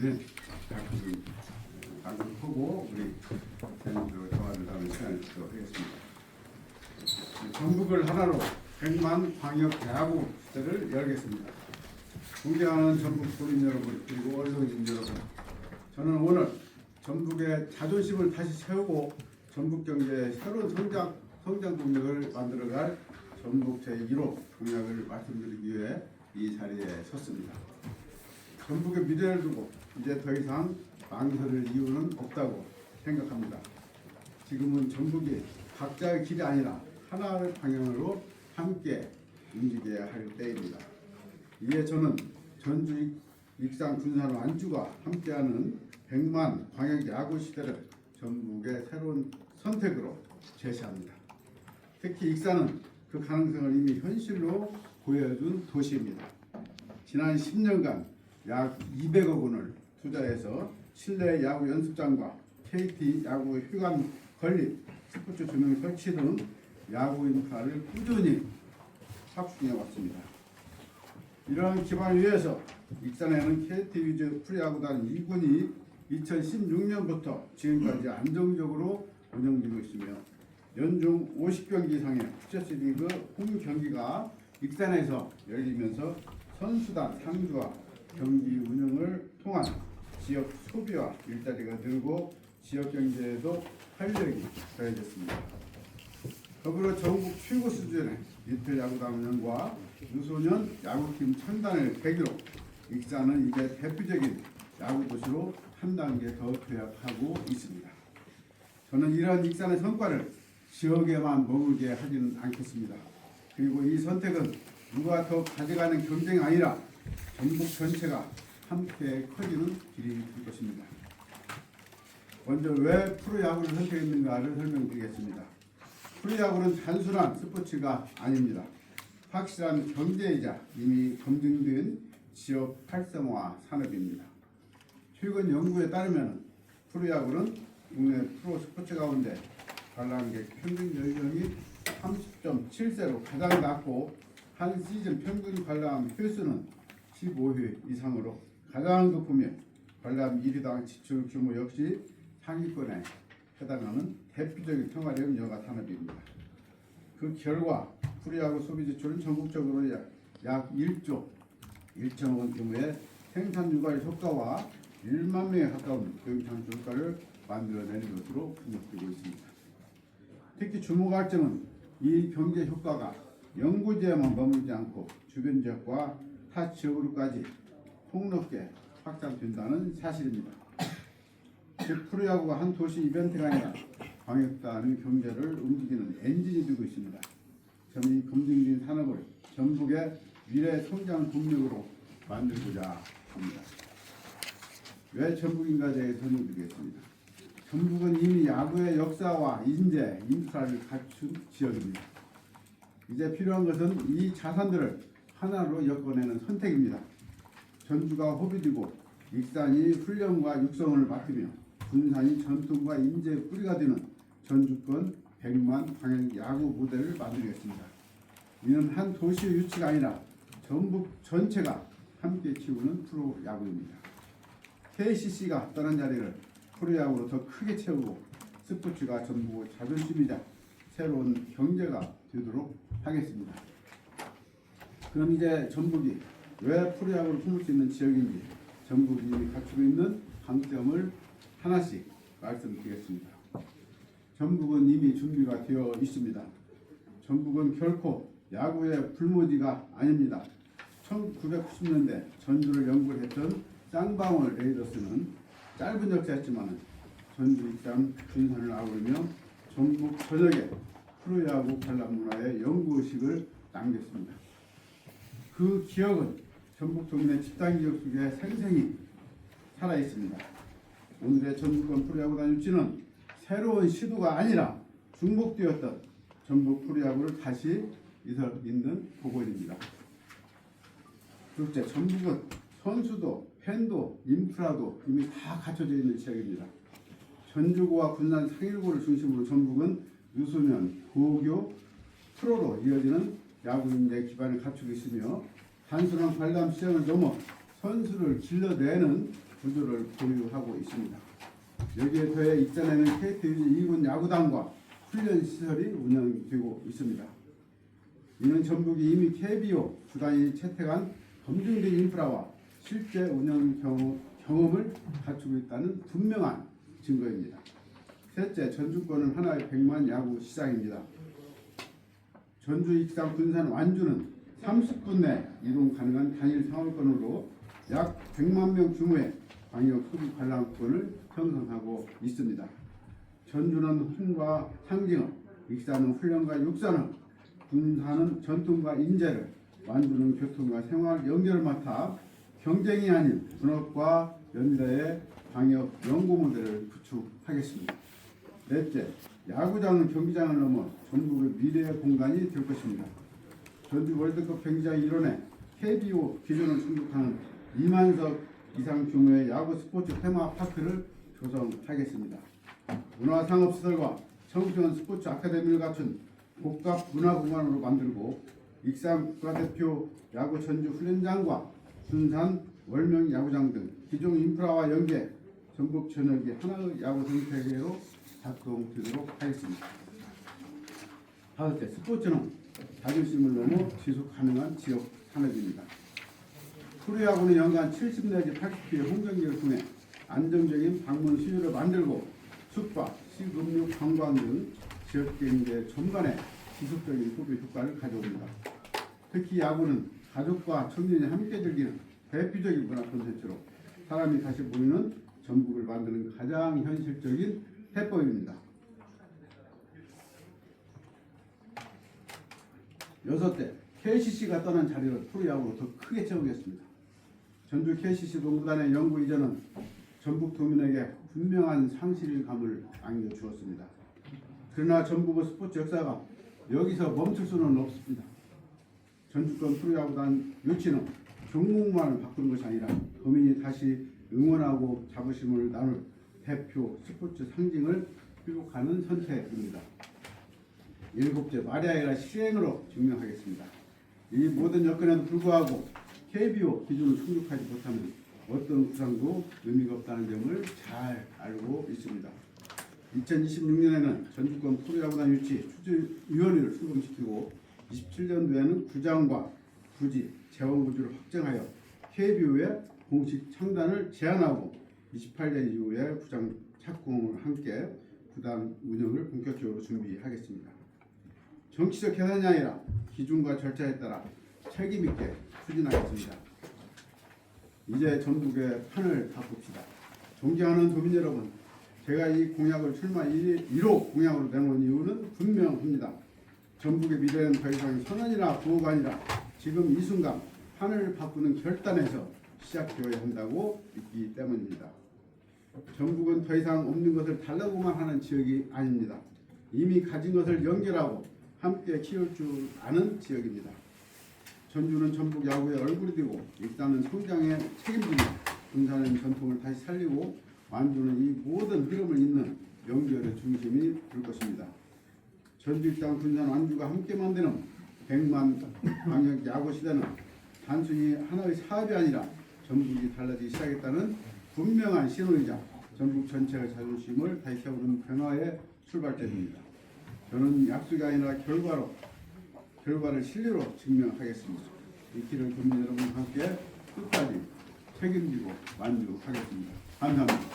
전에 당구를 보고 우리 대표로 대화를 나누는 시간을 갖도록 하겠습니다. 전북을 하나로 100만 광역 야구 시대를 열겠습니다. 존경하는 전북 도민 여러분 그리고 어린이집 여러분, 저는 오늘 전북의 자존심을 다시 세우고 전북 경제의 새로운 성장 동력을 만들어갈 전북 제1호 공약을 말씀드리기 위해 이 자리에 섰습니다. 전북의 미래를 두고 이제 더 이상 망설일 이유는 없다고 생각합니다. 지금은 전북이 각자의 길이 아니라 하나의 방향으로 함께 움직여야 할 때입니다. 이에 저는 전주, 익산, 군산, 완주가 함께하는 100만 광역 야구 시대를 전북의 새로운 선택으로 제시합니다. 특히 익산은 그 가능성을 이미 현실로 보여준 도시입니다. 지난 10년간 약 200억 원을 투자해서 실내 야구 연습장과 KT 야구 휴관 건립, 스포츠 조명 설치 등 야구 인프라를 꾸준히 확충해 왔습니다. 이러한 기반 위에서 익산에는 KT 위즈 프로야구단 2군이 2016년부터 지금까지 안정적으로 운영되고 있으며 연중 50경기 이상의 푸체스리그 홈 경기가 익산에서 열리면서 선수단 상주와 경기 운영을 통한 지역 소비와 일자리가 늘고 지역 경제에도 활력이 더해졌습니다. 더불어 전국 최고 수준의 리틀 야구단 운영과 유소년 야구팀 창단을 계기로 익산은 이제 대표적인 야구 도시로 한 단계 더 도약하고 있습니다. 저는 이러한 익산의 성과를 지역에만 머물게 하지는 않겠습니다. 그리고 이 선택은 누가 더 가져가는 경쟁이 아니라 전북 전체가 함께 커지는 길이 될 것입니다. 먼저 왜 프로야구를 선택했는가를 설명드리겠습니다. 프로야구는 단순한 스포츠가 아닙니다. 확실한 경제이자 이미 검증된 지역 활성화 산업입니다. 최근 연구에 따르면 프로야구는 국내 프로 스포츠 가운데 관람객 평균 연령이 30.7세로 가장 낮고 한 시즌 평균 관람 횟수는 15회 이상으로 가장 높으며 관람 1위당 지출 규모 역시 상위권에 해당하는 대표적인 생활형 여가 산업입니다. 그 결과 프로야구 소비 지출은 전국적으로 약 1조 1천억 원 규모의 생산 유발 효과와 1만 명에 가까운 고용 창출 효과를 만들어내는 것으로 분석되고 있습니다. 특히 주목할 점은 이 경제 효과가 영구지에만 머물지 않고 주변 지역과 타 지역으로까지 폭넓게 확산된다는 사실입니다. 즉 프로야구가 한 도시 이벤트가 아니라 광역단의 경제를 움직이는 엔진이 되고 있습니다. 저는 이 검증된 산업을 전북의 미래 성장 동력으로 만들고자 합니다. 왜 전북인가에 설명드리겠습니다. 전북은 이미 야구의 역사와 인재, 인프라를 갖춘 지역입니다. 이제 필요한 것은 이 자산들을 하나로 엮어내는 선택입니다. 전주가 호비되고 익산이 훈련과 육성을 맡으며 군산이 전통과 인재의 뿌리가 되는 전주권 100만 광역 야구 무대를 만들겠습니다. 이는 한 도시의 유치가 아니라 전북 전체가 함께 키우는 프로야구입니다. KCC가 떠난 자리를 프로야구로 더 크게 채우고 스포츠가 전북의 자존심이자 새로운 경제가 되도록 하겠습니다. 그럼 이제 전북이 왜 프로야구를 품을 수 있는 지역인지 전북이 갖추고 있는 강점을 하나씩 말씀드리겠습니다. 전북은 이미 준비가 되어 있습니다. 전북은 결코 야구의 불모지가 아닙니다. 1990년대 전주를 연구를 했던 쌍방울 레이더스는 짧은 역사였지만 전주 익산 군산을 아우르며 전북 전역에 프로야구 관람 문화의 연구의식을 남겼습니다. 그 기억은 전북 도민의 집단 기억 속에 생생히 살아있습니다. 오늘의 전북권 프로야구단 유치는 새로운 시도가 아니라 중복되었던 전북 프로야구를 다시 있는 복원입니다. 둘째, 전북은 선수도 팬도 인프라도 이미 다 갖춰져 있는 지역입니다. 전주고와 군산 상일고를 중심으로 전북은 유소년, 고교, 프로로 이어지는 야구 인재 기반을 갖추고 있으며 단순한 관람 시장을 넘어 선수를 길러내는 구조를 보유하고 있습니다. 여기에 더해 익산에는 KTUG 2군 야구단과 훈련시설이 운영되고 있습니다. 이는 전북이 이미 KBO 구단이 채택한 검증된 인프라와 실제 운영 경험을 갖추고 있다는 분명한 증거입니다. 셋째, 전주권은 하나의 100만 야구 시장입니다. 전주, 익산, 군산, 완주는 30분 내 이동 가능한 단일 상업권으로 약 100만 명 규모의 광역 소비 관람권을 형성하고 있습니다. 전주는 hun과 상징업, 익산은 훈련과 육산업, 군산은 전통과 인재를, 완주는 교통과 생활 연결을 맡아 경쟁이 아닌 분업과 연대의 광역 연구 모델을 구축하겠습니다. 넷째, 야구장은 경기장을 넘어 전북의 미래의 공간이 될 것입니다. 전주 월드컵 경기장 일원에 KBO 기존을 충족하는 2만석 이상 규모의 야구 스포츠 테마파크를 조성하겠습니다. 문화상업시설과 청소년 스포츠 아카데미를 갖춘 복합 문화공간으로 만들고 익산 국가대표 야구 전주 훈련장과 군산 월명 야구장 등 기존 인프라와 연계 전북 전역이 하나의 야구 생태계로 작동되도록 하겠습니다. 다섯째, 스포츠는 자존심을 넘어 지속 가능한 지역 산업입니다. 프로야구는 연간 70 내지 80회의 홈경기를 통해 안정적인 방문 수요를 만들고 숙박, 식음료, 관광 등 지역 경제 전반에 지속적인 소비 효과를 가져옵니다. 특히 야구는 가족과 청년이 함께 즐기는 대표적인 문화 콘텐츠로 사람이 다시 모이는 전북을 만드는 가장 현실적인 해법입니다. 여섯째, KCC가 떠난 자리를 프로야구로 더 크게 채우겠습니다. 전주 KCC 농구단의 연구 이전은 전북 도민에게 분명한 상실감을 안겨주었습니다. 그러나 전북의 스포츠 역사가 여기서 멈출 수는 없습니다. 전주권 프로야구단 유치는 종목만을 바꾸는 것이 아니라 도민이 다시 응원하고 자부심을 나눌 대표 스포츠 상징을 회복하는 선택입니다. 일곱째, 말이 아니라 실행으로 증명하겠습니다. 이 모든 여건에도 불구하고 KBO 기준을 충족하지 못하면 어떤 구상도 의미가 없다는 점을 잘 알고 있습니다. 2026년에는 전주권 프로야구단 유치 추진위원회를 출범시키고 27년도에는 구장과 부지, 재원구조를 확정하여 KBO의 공식 창단을 제안하고 28년 이후에 구장 착공을 함께 구단 운영을 본격적으로 준비하겠습니다. 정치적 계산이 아니라 기준과 절차에 따라 책임있게 추진하겠습니다. 이제 전북의 판을 바꿉시다. 존경하는 도민 여러분, 제가 이 공약을 출마 1호 공약으로 내놓은 이유는 분명합니다. 전북의 미래는 더 이상 선언이나 구호가 아니라 지금 이 순간 판을 바꾸는 결단에서 시작되어야 한다고 믿기 때문입니다. 전북은 더 이상 없는 것을 달라고만 하는 지역이 아닙니다. 이미 가진 것을 연결하고 함께 키울 줄 아는 지역입니다. 전주는 전북 야구의 얼굴이 되고 익산은 성장에 책임지며 군산은 전통을 다시 살리고 완주는 이 모든 흐름을 잇는 연결의 중심이 될 것입니다. 전주, 익산, 군산, 완주가 함께 만드는 100만 광역 야구 시대는 단순히 하나의 사업이 아니라 전북이 달라지기 시작했다는 분명한 신호이자 전북 전체의 자존심을 다시 세우는 변화의 출발점입니다. 저는 약속이 아니라 결과를 실리로 증명하겠습니다. 이 길을 국민 여러분과 함께 끝까지 책임지고 만족하겠습니다. 감사합니다.